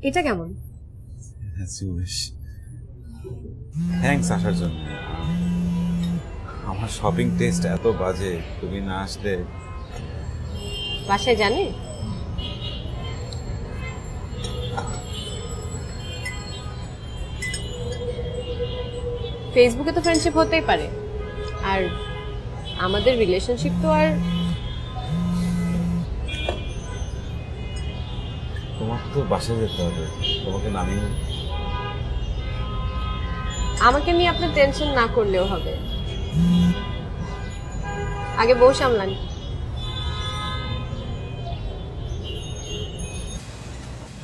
এটা কেমন? থ্যাঙ্কস আসার জন্য। আমার শপিং টেস্ট এত বাজে, তুমি না আসলে। বাসায় জানে? ফেসবুকে তো ফ্রেন্ডশিপ হতেই পারে, আর আমাদের রিলেশনশিপ তো আর। তোমার তো বাসায় যেতে হবে, তোমাকে নামিয়ে। আমাকে নিয়ে আপনি টেনশন না করলেও হবে, আগে বউ সামলান।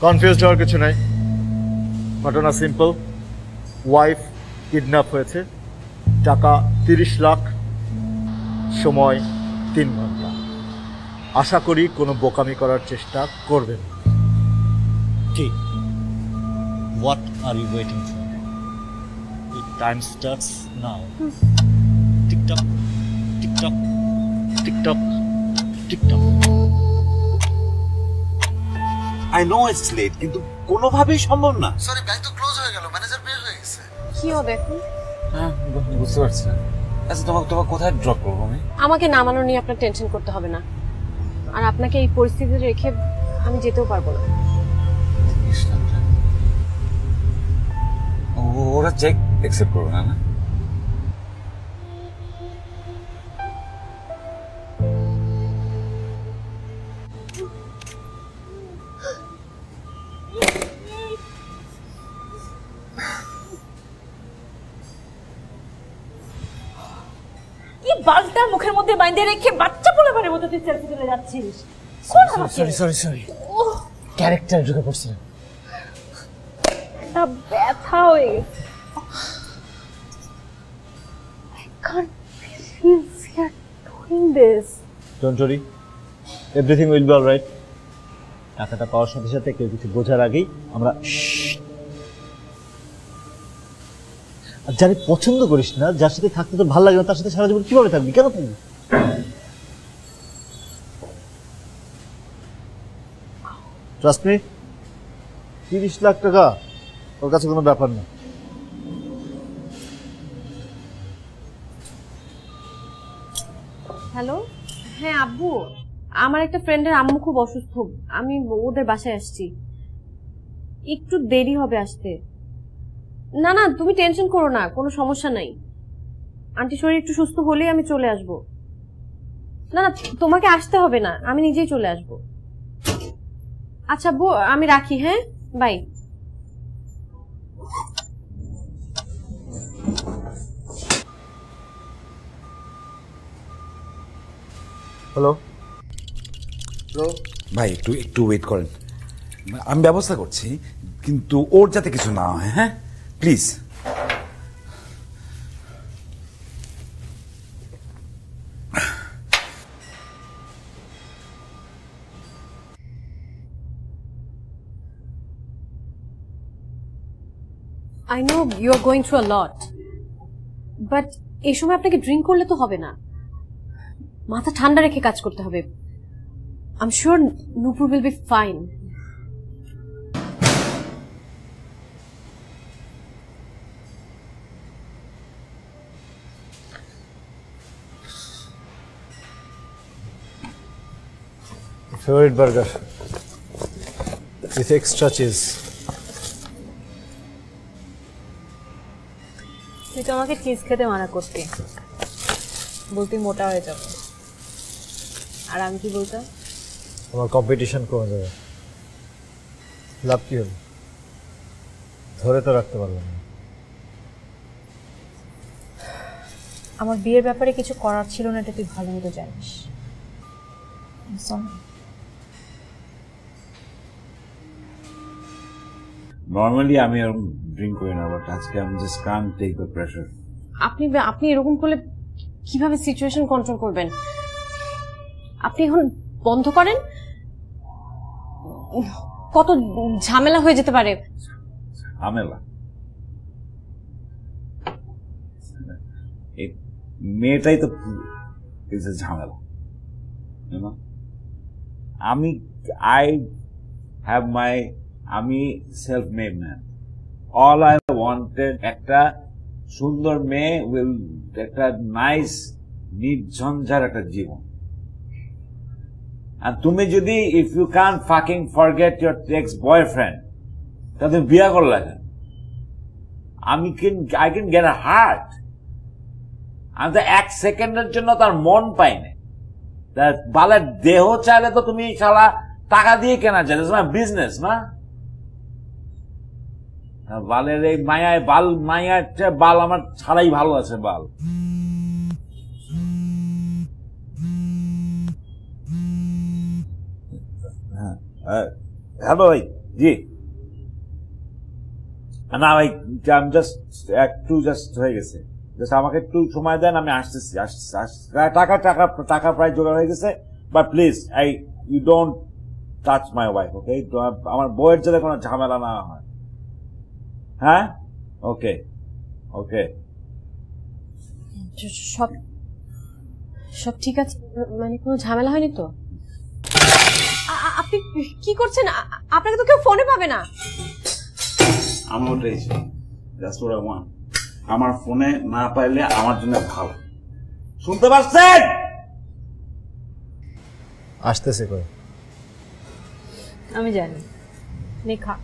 কনফিউজড হওয়ার কিছু নাই, ঘটনা সিম্পল। ওয়াইফ কিডন্যাপ হয়েছে, টাকা 30 লাখ, সময় 3 ঘন্টা। আশা করি কোনো বোকামি করার চেষ্টা করবেন। কি? What are you waiting for? Time starts now. Tick tock tick tock tick tock tick tock. I know it's late, কিন্তু কোনোভাবেই সম্ভব না। সরি, ব্যাংক তো ক্লোজ হয়ে গেল, ম্যানেজার বের হয়ে গেছে। কি হবে এখন? হ্যাঁ, বুঝতে পারছি। আচ্ছা, তোমাকে কোথায় ড্রপ করবো আমি? আমাকে নামানো নিয়ে আপনার টেনশন করতে হবে না, আর আপনাকে এই পরিস্থিতিতে রেখে আমি যেতেও পারবো না। ওরা চেক অ্যাকসেপ্ট করবে না? কি বালটার মুখের মধ্যে বাইন্ধে রেখে বাচ্চা পোলাপানের মতো তুই সেলফি তুলে যাচ্ছিস? কোন আমাকে? সরি ক্যারেক্টার ঢুকে পড়ছিল। তা ব্যথা হয়ে গেছে। I can't believe we are doing this. Don't worry, everything will be alright. টাকাটা পাওয়ার সাথে সাথে কেউ কিছু বোঝার আগেই আমরা। আর যারে পছন্দ করিস না, যার সাথে থাকতে তোর ভালো লাগে না, তার সাথে সারা জীবন কিভাবে থাকবি? কেন থাকবি? ট্রাস্ট মি, 30 লাখ টাকা ওর কাছে কোনো ব্যাপার না। হ্যালো, হ্যাঁ আব্বু, আমার একটা ফ্রেন্ডের আম্মু খুব অসুস্থ, আমি ওদের বাসায় আসছি, একটু দেরি হবে আসতে। না না, তুমি টেনশন করো না, কোনো সমস্যা নাই। আন্টি শরীর একটু সুস্থ হলেই আমি চলে আসবো। না না, তোমাকে আসতে হবে না, আমি নিজেই চলে আসবো। আচ্ছা আব্বু, আমি রাখি, হ্যাঁ, বাই। হ্যালো ভাই, একটু ওয়েট করেন, আমি ব্যবস্থা করছি, কিন্তু ওর যাতে কিছু না হয়। হ্যাঁ, please. I know you are going through a lot, but এই সময় আপনাকে ড্রিঙ্ক করলে তো হবে না, মাথা ঠান্ডা রেখে কাজ করতে হবে। I'm sure Nupur will be fine. favorite burger with extra cheese. তুই তো আমাকে চিজ খেতে মানা করতি, বলতি মোটা হয়ে যাবে, আর আমি কি বলতাম? আমার কম্পিটিশন কমে যাবে। লাভ কি হলো? ধরে তো রাখতে পারলাম না। আমার বিয়ের ব্যাপারে কিছু করার ছিল না, এটা তুই ভালো মতো জানিস। নর্মালি আমি এরকম ড্রিঙ্ক করি না, বাট আজকে আমি just can't take the pressure. আপনি এরকম করলে কিভাবে সিচুয়েশন কন্ট্রোল করবেন? আপনি এখন বন্ধ করেন, কত ঝামেলা হয়ে যেতে পারে। ঝামেলা? এই মেয়েটাই তো ঝামেলা। আমি আই হ্যাভ মাই আমি self made man. All I wanted একটা সুন্দর মেয়ে উইল একটা নাইস নির্ঝঞ্ঝার একটা জীবন। আর তুমি যদি if you can fucking forget your ex boyfriend তাহলে তুমি বিয়া করলে কেন? I can get a heart. আমি তো এক সেকেন্ডের জন্য তার মন পাই না। বালের দেহ চাইলে তো তুমি সারা টাকা দিয়ে কেনা যায়, বিজনেস না? বালের এই মায়ায় মায়ার বাল আমার ছাড়াই ভালো আছে বাল। হ্যালো ভাই, জি না ভাই, আমি একটু হয়ে গেছে, আমাকে একটু সময় দেন, আমি আসতেছি। টাকা প্রায় জোগাড় হয়ে গেছে, but please you don't touch my wife, okay? আমার বউয়ের যাতে কোনো ঝামেলা না হয়। হ্যাঁ, ওকে ওকে। সব সব ঠিক আছে, মানে কোনো ঝামেলা হয়নি তো? আপনি কি করছেন? আপনাকে তো কেউ ফোনে পাবে না। আমি ওটাই আমার ফোনে না পাইলে আমার জন্য ভালো। শুনতে পাচ্ছেন? আসতেছে করে আমি জানি। লেখা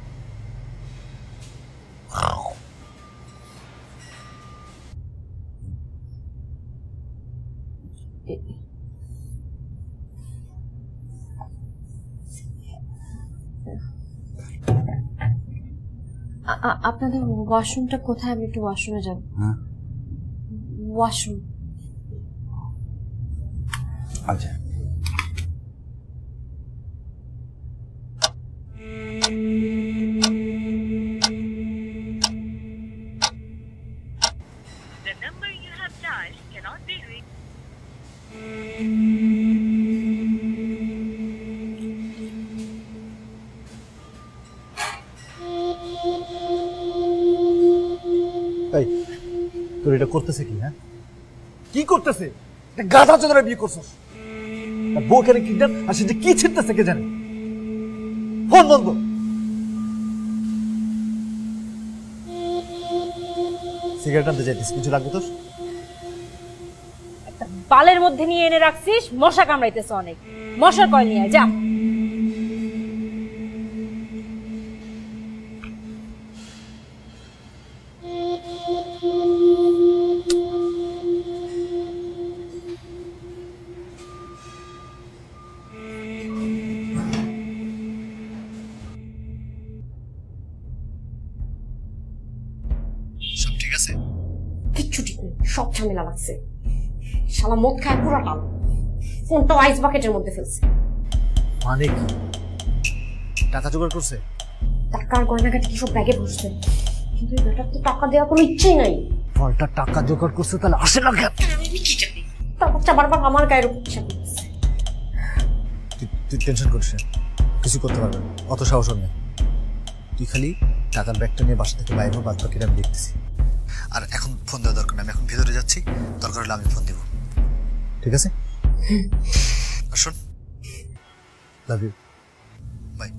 আপনাদের ওয়াশরুমটা কোথায়? আমি একটু ওয়াশরুমে যাব। ওয়াশরুম। আচ্ছা, The number you have dialed cannot be reached. এই তোর এটা করতেছে কি? হ্যাঁ, কি করতেছে? গাধা চোদরা বিয়ে করছস, বউ কেন কিডন্যাপ, আর সে যে কি ছিটতেছে কে জানে। ফোন বন্ধ। সিগারেট আনতে যাইতিস, কিছু লাগবে তোর? বালের মধ্যে নিয়ে এনে রাখছিস, মশা কামড়াইতেছে অনেক। মশার কয়েল নিয়ে আয়, যা। সব ঠিক আছে? কিচ্ছু ঠিক নেই, সব ঝামেলা লাগছে। শালা মদ খায় পুরা টাল, ফোনটাও আইস বাকেটের মধ্যে ফেলছে। মানে কি? টাকা জোগাড় করছে? টাকার গয়নাঘাটি কি সব ব্যাগে বসছে, কিন্তু বেটার তো টাকা দেওয়ার কোনো ইচ্ছেই নাই। ফলটা টাকা জোগাড় করছে, তাহলে আসে না কেন? আমি কি জানি, তারপর বারবার আমার গায়ের উপর চাপ দিচ্ছে। তুই টেনশন করিস না, কিছু করতে পারবে না, অত সাহস নেই। তুই খালি টাকার ব্যাগটা নিয়ে বাসা থেকে বাইরে বাদ বাকিটা আমি দেখতেছি। আর এখন ফোন দেওয়া দরকার নেই, আমি এখন ভিতরে যাচ্ছি, দরকার হলে আমি ফোন দেবো, ঠিক আছে? আর শোন, লাভ ইউ, বাই।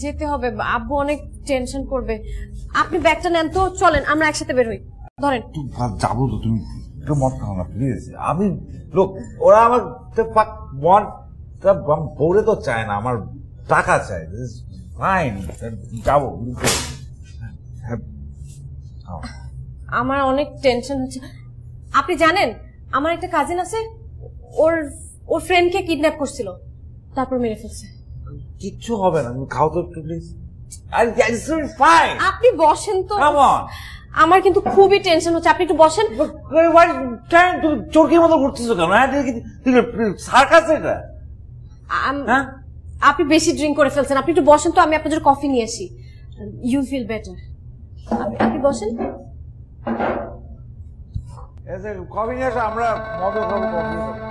যেতে হবে, আব্বু অনেক টেনশন করবে। আপনি ব্যাগটা নেন তো, চলেন আমরা একসাথে বের হই। ধরেন। যাবো তো, তুমি একটু মত খাও না প্লিজ। আমি লোক, ওরা আমার বউরে তো চায় না, আমার টাকা চাই। ফাইন, যাবো। আমার অনেক টেনশন হচ্ছে। আপনি জানেন আমার একটা কাজিন আছে, ওর ফ্রেন্ডকে কিডন্যাপ করছিল, তারপর মেরে ফেলছে। কিচ্ছু হবে না, তুমি খাও তো একটু প্লিজ। আপনি বসেন তো। Come on. আমার কিন্তু খুবই টেনশন হচ্ছে, আপনি একটু বসেন। তুমি চোরকির মতো ঘুরতেছো কেন? সার্কাস এটা? হ্যাঁ, আপনি বেশি ড্রিঙ্ক করে ফেলছেন, আপনি একটু বসেন তো, আমি আপনার জন্য কফি নিয়ে আসি। You feel better. আপনি বসেন। কফি নিয়ে আসো, আমরা মজা খাবো, কফি খাবো।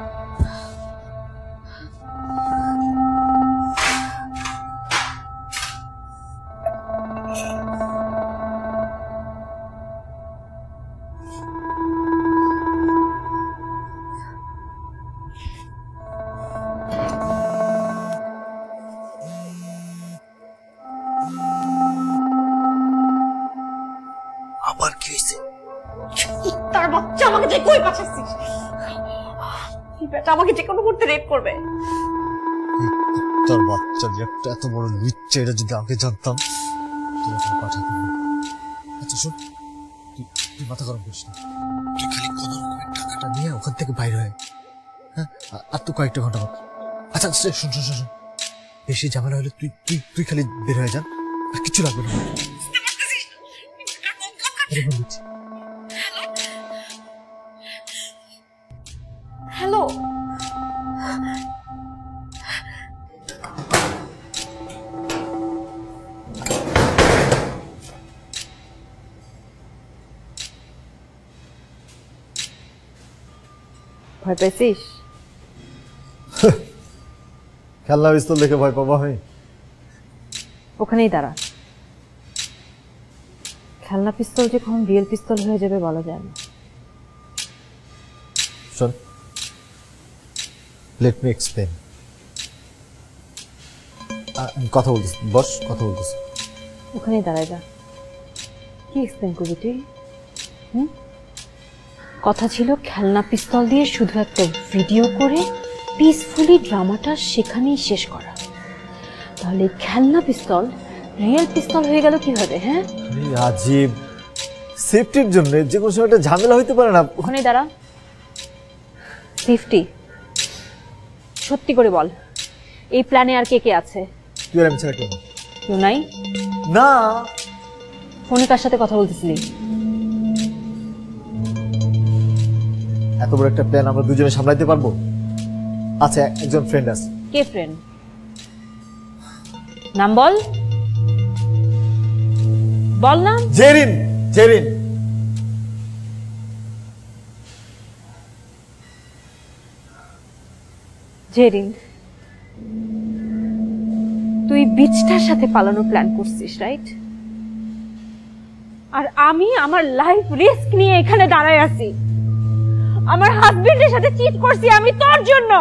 আবার কি হয়েছে? তার বাচ্চা আমাকে যে কই পাঠাচ্ছিস? বেটা আমাকে যে কোনো মুহূর্তে রেপ করবে। তোর বাচ্চা যে একটা এত বড় লুচ্চা, এটা যদি আগে জানতাম তোকে পাঠাতাম না। আচ্ছা শোন, তুই মাথা গরম করিস না, তুই খালি কোনো রকমের টাকাটা নিয়ে ওখান থেকে বাইরে হয়। হ্যাঁ, আর তুই কয়েকটা ঘন্টা বাদ। আচ্ছা শোন শোন শোন, বেশি ঝামেলা হলে তুই খালি বের হয়ে যান, আর কিছু লাগবে না। হ্যালো, ভয় পেয়েছিস? খেলনা পিস্তল দেখে ভয় পাবা হয়? ওখানেই দাঁড়া। খেলনা পিস্তল যে কখন রিয়েল পিস্তল হয়ে যাবে বলা যায় না। শোন, লেট মি এক্সপ্লেন। কথা বলতেছি, বস, কথা বলতেছি। ওখানেই দাঁড়ায় যা। কি এক্সপ্লেন করবি তুই? কথা ছিল খেলনা পিস্তল দিয়ে শুধু একটা ভিডিও করে পিসফুলি ড্রামাটা সেখানেই শেষ করা। তাহলে খেলনা পিস্তল রিয়েল পিস্তল হয়ে গেল কিভাবে? হ্যাঁ, আজীব। সেফটির জন্য যে কোনো সময় একটা ঝামেলা হইতে পারে না। ওখানেই দাঁড়া। সেফটি? সত্যি করে বল, এই প্ল্যানে আর কে কে আছে? তুই আর আমি ছাড়া কেউ না। কেউ নাই? না। ফোনে কার সাথে কথা বলতেছিলি? এত বড় একটা প্ল্যান আমরা দুজনে সামলাইতে পারবো? আচ্ছা, একজন ফ্রেন্ড আছে। কে ফ্রেন্ড? নাম বল, বল না। জেরিন। জেরিন। জেরিন, তুই বিচটার সাথে পালানোর প্ল্যান করছিস, রাইট? আর আমি আমার লাইফ রিস্ক নিয়ে এখানে দাঁড়ায় আছি। আমার হাজবেন্ডের সাথে চিট করছি আমি তোর জন্য,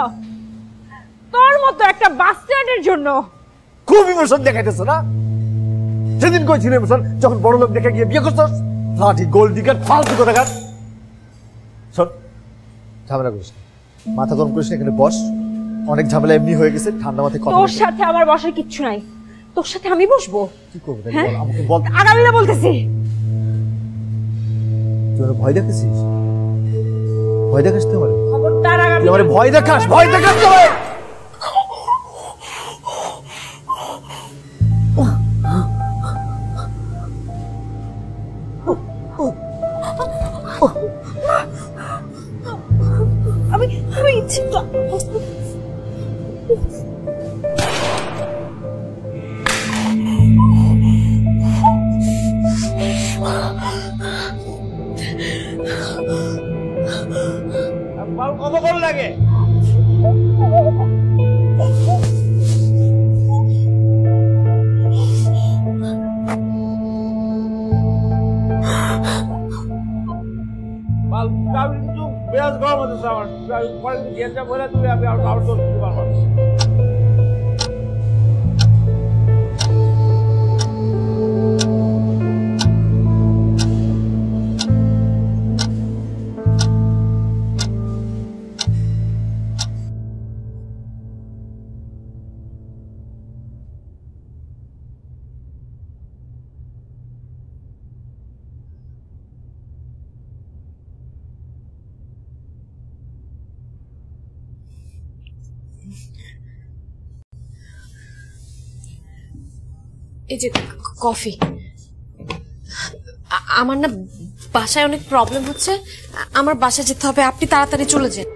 তোর মতো একটা বাস্টার্ডের জন্য। খুব ইমোশন দেখাইতেছ না? সেদিন কইছিল ইমোশন, যখন বড় লোক দেখে গিয়ে বিয়ে করছস। লাঠি গোল্ড ডিগার ফালতু কথা কাট। শোন, ঝামেলা করিস না, মাথা গরম করিস না, এখানে বস। অনেক ঝামেলা এমনি হয়ে গেছে, ঠান্ডা মাথায় কথা। তোর সাথে আমার বসার কিচ্ছু নাই, তোর সাথে আমি বসবো। কি করবো তাই হ্যাঁ? বল, আমাকে বল। আগামীতে বলতেছি। তুই আমার ভয় দেখাচ্ছিস? ভয় দেখাস তুই আমার? খবরদার আগামী। তুই আমার ভয় দেখাস? ভয় দেখাস তুই? আমি ইচ্ছা কতক্ষণ লাগে? কিন্তু বেশ গরম হচ্ছে আমার, পরে কিন্তু গেঞ্জা বলে তুমি আমি আউটডোর দিতে পারবো। এই যে কফি। আমার না বাসায় অনেক প্রবলেম হচ্ছে, আমার বাসায় যেতে হবে, আপনি তাড়াতাড়ি চলে যান।